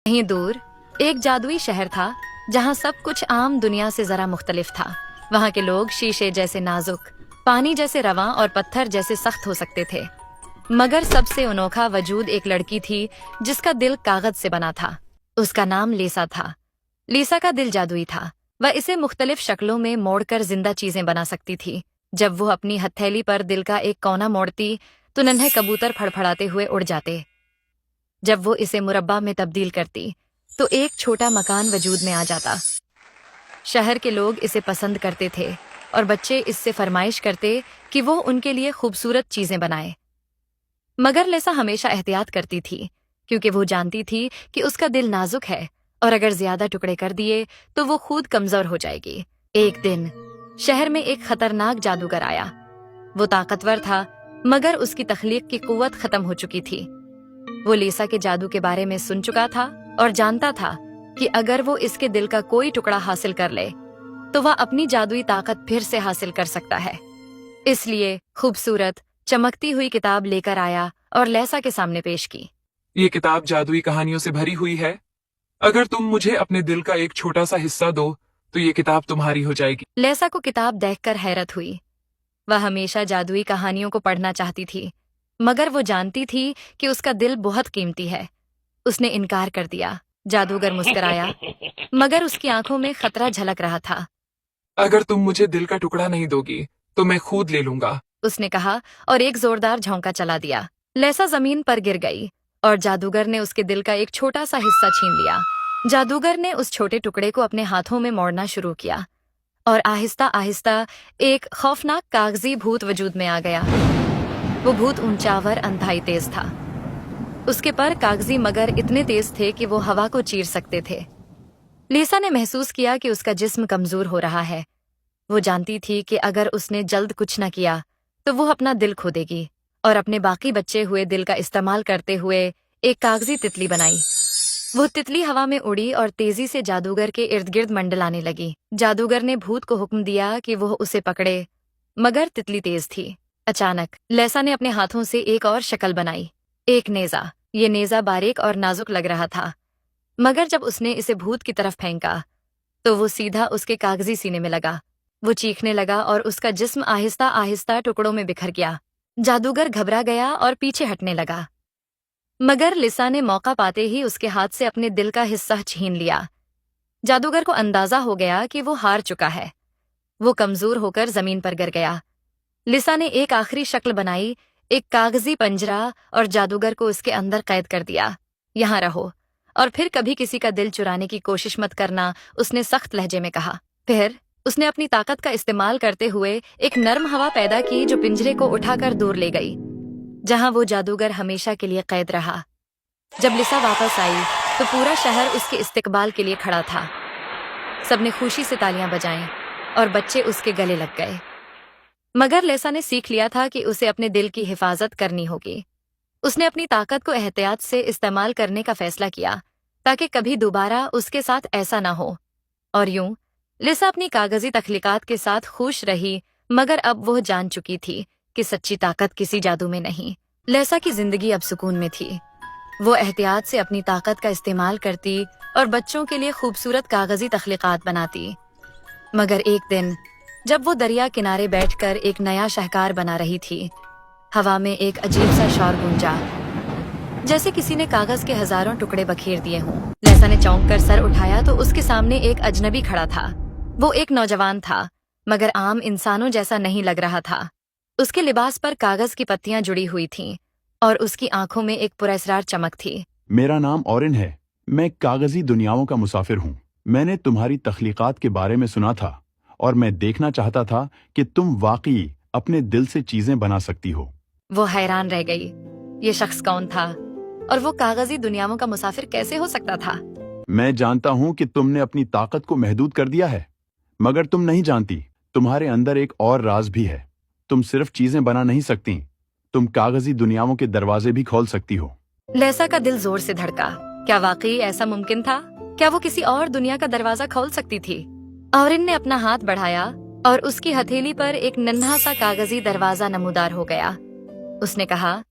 कहीं दूर एक जादुई शहर था जहाँ सब कुछ आम दुनिया से जरा मुख्तलिफ था। वहाँ के लोग शीशे जैसे नाजुक, पानी जैसे रवां और पत्थर जैसे सख्त हो सकते थे। मगर सबसे अनोखा वजूद एक लड़की थी जिसका दिल कागज से बना था। उसका नाम लीसा था। लीसा का दिल जादुई था। वह इसे मुख्तलिफ शक्लों में मोड़कर जिंदा चीजें बना सकती थी। जब वो अपनी हथेली पर दिल का एक कोना मोड़ती तो नन्हे कबूतर फड़फड़ाते हुए उड़ जाते। जब वो इसे मुरब्बा में तब्दील करती तो एक छोटा मकान वजूद में आ जाता। शहर के लोग इसे पसंद करते थे और बच्चे इससे फरमाइश करते कि वो उनके लिए खूबसूरत चीजें बनाए। मगर लिसा हमेशा एहतियात करती थी क्योंकि वो जानती थी कि उसका दिल नाजुक है और अगर ज्यादा टुकड़े कर दिए तो वो खुद कमजोर हो जाएगी। एक दिन शहर में एक खतरनाक जादूगर आया। वो ताकतवर था मगर उसकी तख्लीक की कुव्वत खत्म हो चुकी थी। वो लीसा के जादू के बारे में सुन चुका था और जानता था कि अगर वो इसके दिल का कोई टुकड़ा हासिल कर ले तो वह अपनी जादुई ताकत फिर से हासिल कर सकता है। इसलिए खूबसूरत चमकती हुई किताब लेकर आया और लेसा के सामने पेश की। ये किताब जादुई कहानियों से भरी हुई है। अगर तुम मुझे अपने दिल का एक छोटा सा हिस्सा दो तो ये किताब तुम्हारी हो जाएगी। लेसा को किताब देखकर हैरत हुई। वह हमेशा जादुई कहानियों को पढ़ना चाहती थी मगर वो जानती थी कि उसका दिल बहुत कीमती है। उसने इनकार कर दिया। जादूगर मुस्कुराया मगर उसकी आंखों में खतरा झलक रहा था। अगर तुम मुझे दिल का टुकड़ा नहीं दोगी तो मैं खुद ले लूंगा, उसने कहा और एक जोरदार झोंका चला दिया। लेसा जमीन पर गिर गई और जादूगर ने उसके दिल का एक छोटा सा हिस्सा छीन लिया। जादूगर ने उस छोटे टुकड़े को अपने हाथों में मोड़ना शुरू किया और आहिस्ता आहिस्ता एक खौफनाक कागजी भूत वजूद में आ गया। वो भूत ऊंचावर अंधाई तेज था। उसके पर कागजी मगर इतने तेज थे कि वो हवा को चीर सकते थे। लीसा ने महसूस किया कि उसका जिस्म कमजोर हो रहा है। वो जानती थी कि अगर उसने जल्द कुछ न किया तो वो अपना दिल खो देगी और अपने बाकी बचे हुए दिल का इस्तेमाल करते हुए एक कागजी तितली बनाई। वो तितली हवा में उड़ी और तेजी से जादूगर के इर्द गिर्द मंडलाने लगी। जादूगर ने भूत को हुक्म दिया कि वो उसे पकड़े मगर तितली तेज थी। अचानक लेसा ने अपने हाथों से एक और शक्ल बनाई, एक नेजा। ये नेजा बारीक और नाजुक लग रहा था मगर जब उसने इसे भूत की तरफ फेंका तो वो सीधा उसके कागजी सीने में लगा। वो चीखने लगा और उसका जिस्म आहिस्ता आहिस्ता टुकड़ों में बिखर गया। जादूगर घबरा गया और पीछे हटने लगा मगर लिसा ने मौका पाते ही उसके हाथ से अपने दिल का हिस्सा छीन लिया। जादूगर को अंदाजा हो गया कि वो हार चुका है। वो कमजोर होकर जमीन पर गिर गया। लिसा ने एक आखिरी शक्ल बनाई, एक कागजी पंजरा, और जादूगर को उसके अंदर कैद कर दिया। यहाँ रहो और फिर कभी किसी का दिल चुराने की कोशिश मत करना, उसने सख्त लहजे में कहा। फिर उसने अपनी ताकत का इस्तेमाल करते हुए एक नर्म हवा पैदा की जो पिंजरे को उठाकर दूर ले गई, जहां वो जादूगर हमेशा के लिए कैद रहा। जब लिसा वापस आई तो पूरा शहर उसके इस्तकबाल के लिए खड़ा था। सबने खुशी से तालियां बजाईं और बच्चे उसके गले लग गए। मगर लेसा ने सीख लिया था कि उसे अपने दिल की हिफाजत करनी होगी। उसने अपनी ताकत को एहतियात से इस्तेमाल करने का फैसला किया ताकि कभी दोबारा उसके साथ ऐसा ना हो। और यूं लिसा अपनी कागजी तख्लीकात के साथ खुश रही मगर अब वो जान चुकी थी कि सच्ची ताकत किसी जादू में नहीं। लेसा की जिंदगी अब सुकून में थी। वो एहतियात से अपनी ताकत का इस्तेमाल करती और बच्चों के लिए खूबसूरत कागजी तख्लीकात बनाती। मगर एक दिन जब वो दरिया किनारे बैठकर एक नया शाहकार बना रही थी, हवा में एक अजीब सा शोर गूंजा, जैसे किसी ने कागज के हजारों टुकड़े बखेर दिए हों। लेसा ने चौंक कर सर उठाया तो उसके सामने एक अजनबी खड़ा था। वो एक नौजवान था मगर आम इंसानों जैसा नहीं लग रहा था। उसके लिबास पर कागज की पत्तियां जुड़ी हुई थीं और उसकी आंखों में एक पुरअसरार चमक थी। मेरा नाम ओरिन है। मैं कागजी दुनियाओं का मुसाफिर हूँ। मैंने तुम्हारी तख्लीकात के बारे में सुना था और मैं देखना चाहता था कि तुम वाकई अपने दिल से चीजें बना सकती हो। वो हैरान रह गई। ये शख्स कौन था और वो कागजी दुनियाओं का मुसाफिर कैसे हो सकता था? मैं जानता हूँ कि तुमने अपनी ताकत को महदूद कर दिया है मगर तुम नहीं जानती तुम्हारे अंदर एक और राज भी है। तुम सिर्फ चीजें बना नहीं सकती, तुम कागजी दुनियाओं के दरवाजे भी खोल सकती हो। लेसा का दिल जोर से धड़का। क्या वाकई ऐसा मुमकिन था? क्या वो किसी और दुनिया का दरवाजा खोल सकती थी? औरिन ने अपना हाथ बढ़ाया और उसकी हथेली पर एक नन्हा सा कागजी दरवाजा नमूदार हो गया। उसने कहा,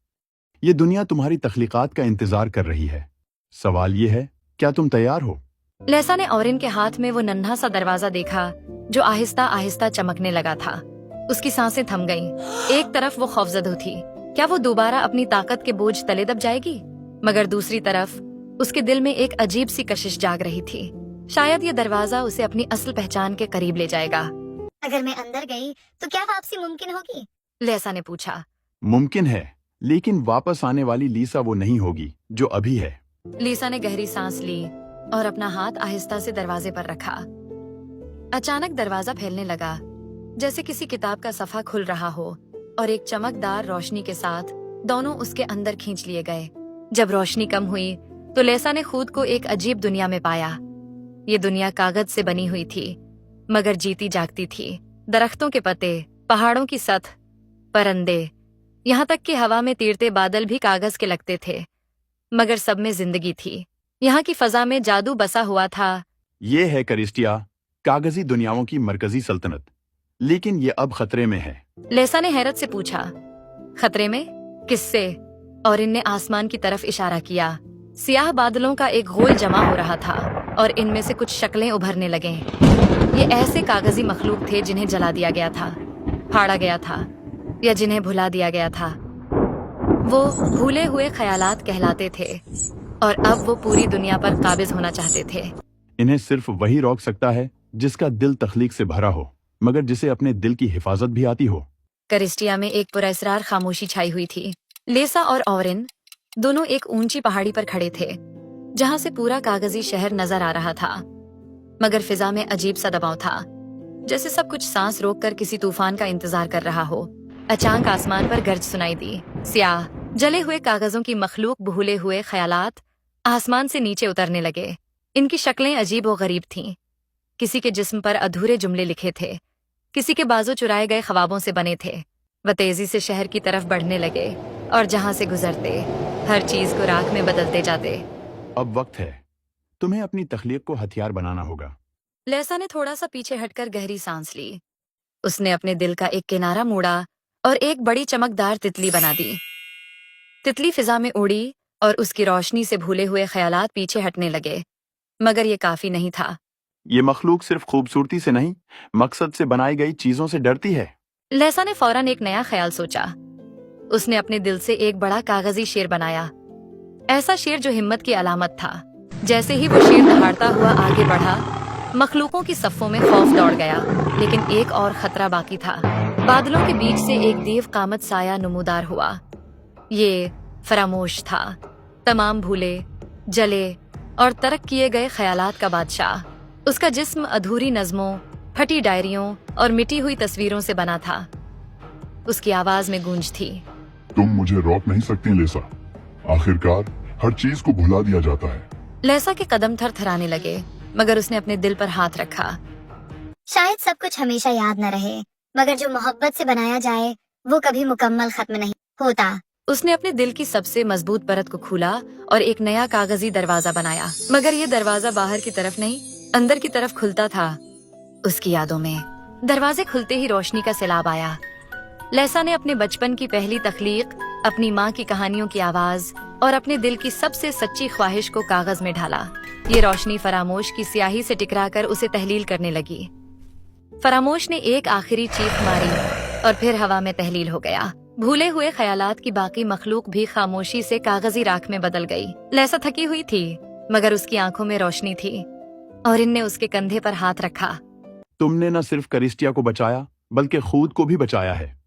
ये दुनिया तुम्हारी तख्लीकात का इंतजार कर रही है। सवाल ये है क्या तुम तैयार हो? लेसा ने औरिन के हाथ में वो नन्हा सा दरवाजा देखा जो आहिस्ता आहिस्ता चमकने लगा था। उसकी सांसें थम गईं। एक तरफ वो खौफजदा थी, क्या वो दोबारा अपनी ताकत के बोझ तले दब जाएगी? मगर दूसरी तरफ उसके दिल में एक अजीब सी कशिश जाग रही थी। शायद ये दरवाजा उसे अपनी असल पहचान के करीब ले जाएगा। अगर मैं अंदर गई तो क्या वापसी मुमकिन होगी? लेसा ने पूछा। मुमकिन है, लेकिन वापस आने वाली लीसा वो नहीं होगी जो अभी है। लीसा ने गहरी सांस ली और अपना हाथ आहिस्ता से दरवाजे पर रखा। अचानक दरवाजा फैलने लगा, जैसे किसी किताब का सफा खुल रहा हो, और एक चमकदार रोशनी के साथ दोनों उसके अंदर खींच लिए गए। जब रोशनी कम हुई तो लेसा ने खुद को एक अजीब दुनिया में पाया। ये दुनिया कागज से बनी हुई थी, मगर जीती जागती थी। दरख्तों के पत्ते, पहाड़ों की सतह, परिंदे, यहाँ तक कि हवा में तीरते बादल भी कागज के लगते थे, मगर सब में जिंदगी थी। यहाँ की फजा में जादू बसा हुआ था। ये है करिस्टिया, कागजी दुनियाओं की मरकजी सल्तनत, लेकिन ये अब खतरे में है। लेसा ने हैरत से पूछा, खतरे में? किससे? और इनने आसमान की तरफ इशारा किया। सियाह बादलों का एक गोल जमा हो रहा था और इनमें से कुछ शक्लें उभरने लगे। ये ऐसे कागजी मखलूक थे जिन्हें जला दिया गया था, फाड़ा गया था, या जिन्हें भुला दिया गया था। वो भूले हुए ख्यालात कहलाते थे, और अब वो पूरी दुनिया पर काबिज होना चाहते थे। इन्हें सिर्फ वही रोक सकता है जिसका दिल तख्लीक से भरा हो, मगर जिसे अपने दिल की हिफाजत भी आती हो। करिस्टिया में एक पुरअसरार खामोशी छाई हुई थी। लेसा और औरिन दोनों एक ऊंची पहाड़ी पर खड़े थे, जहां से पूरा कागजी शहर नजर आ रहा था। मगर फिजा में अजीब सा दबाव था, जैसे सब कुछ सांस रोककर किसी तूफान का इंतजार कर रहा हो। अचानक आसमान पर गर्ज सुनाई दी। स्याह जले हुए कागजों की मखलूक भूले हुए ख्यालात आसमान से नीचे उतरने लगे। इनकी शक्लें अजीब व गरीब थीं। किसी के जिस्म पर अधूरे जुमले लिखे थे, किसी के बाजू चुराए गए ख्वाबों से बने थे। वह तेजी से शहर की तरफ बढ़ने लगे, और जहां से गुजरते हर चीज को राख में बदलते जाते। अब वक्त है, तुम्हें अपनी तख्लीक को हथियार बनाना होगा। लेसा ने थोड़ा सा पीछे हटकर गहरी सांस ली। उसने अपने दिल का एक किनारा मोड़ा और एक बड़ी चमकदार तितली बना दी। तितली फिजा में उड़ी और उसकी रोशनी से भूले हुए ख्यालात पीछे हटने लगे। मगर ये काफी नहीं था। ये मखलूक सिर्फ खूबसूरती से नहीं, मकसद से बनाई गई चीजों से डरती है। लेसा ने फौरन एक नया ख्याल सोचा। उसने अपने दिल से एक बड़ा कागजी शेर बनाया, ऐसा शेर जो हिम्मत की अलामत था। जैसे ही वो शेर दहाड़ता हुआ आगे बढ़ा, मखलूकों की सफ़ों में खौफ दौड़ गया। लेकिन एक और खतरा बाकी था। बादलों के बीच से एक देव कामत साया नमूदार हुआ। ये फरामोश था, तमाम भूले, जले और तरक किए गए ख्यालात का बादशाह। उसका जिस्म अधूरी नज़मों, फटी डायरियों और मिटी हुई तस्वीरों से बना था। उसकी आवाज में गूंज थी, तुम मुझे रोक नहीं सकती लेसा। आखिरकार हर चीज को भुला दिया जाता है। लेसा के कदम थरथराने लगे, मगर उसने अपने दिल पर हाथ रखा। शायद सब कुछ हमेशा याद न रहे, मगर जो मोहब्बत से बनाया जाए वो कभी मुकम्मल खत्म नहीं होता। उसने अपने दिल की सबसे मजबूत परत को खोला और एक नया कागजी दरवाजा बनाया। मगर ये दरवाजा बाहर की तरफ नहीं, अंदर की तरफ खुलता था। उसकी यादों में दरवाजे खुलते ही रोशनी का सैलाब आया। लेसा ने अपने बचपन की पहली तख्लीक, अपनी माँ की कहानियों की आवाज और अपने दिल की सबसे सच्ची ख्वाहिश को कागज में ढाला। ये रोशनी फरामोश की स्याही से टकराकर उसे तहलील करने लगी। फरामोश ने एक आखिरी चीख मारी और फिर हवा में तहलील हो गया। भूले हुए ख्यालात की बाकी मखलूक भी खामोशी से कागजी राख में बदल गई। लेसा थकी हुई थी, मगर उसकी आंखों में रोशनी थी, और इनने उसके कंधे पर हाथ रखा। तुमने न सिर्फ करिस्टिया को बचाया, बल्कि खुद को भी बचाया है।